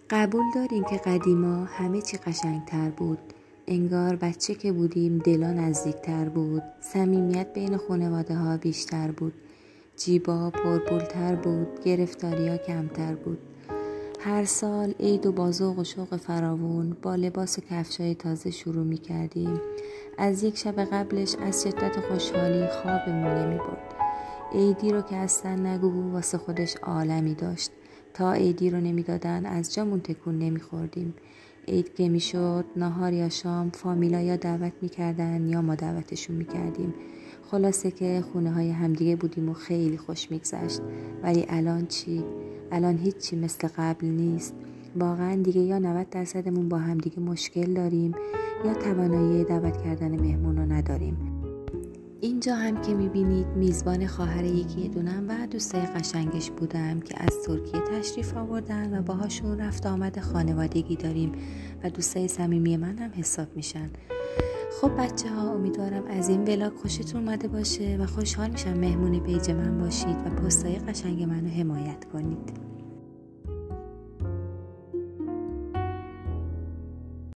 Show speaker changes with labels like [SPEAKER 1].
[SPEAKER 1] قبول داریم که قدیما همه چی قشنگتر بود. انگار بچه که بودیم دلا نزدیکتر بود. صمیمیت بین خانواده ها بیشتر بود. جیبا پرپولتر بود. گرفتاریا کمتر بود. هر سال عید و با ذوق و شوق فراوون با لباس و کفشای تازه شروع می کردیم. از یک شب قبلش از شدت خوشحالی خوابمون نمی برد. عیدی رو که اصلا نگو واسه خودش عالمی داشت. تا عیدی رو نمیدادن از جامون تکون نمیخوردیم. عید که میشد نهار یا شام فامیلا یا دعوت میکردن یا ما دعوتشون میکردیم. خلاصه که خونه های همدیگه بودیم و خیلی خوش میگذشت. ولی الان چی؟ الان هیچی مثل قبل نیست. واقعا دیگه یا 90%مون با همدیگه مشکل داریم یا توانایی دعوت کردن مهمون رو نداریم. اینجا هم که میبینید میزبان خواهر یکی دونم و دوستای قشنگش بودم که از ترکیه تشریف آوردن و باهاشون رفت آمد خانوادگی داریم و دوستای صمیمی من هم حساب میشن. خب بچه ها، امیدوارم از این ولاگ خوشتون اومده باشه و خوشحال میشم مهمون پیج من باشید و پستای قشنگ منو حمایت کنید.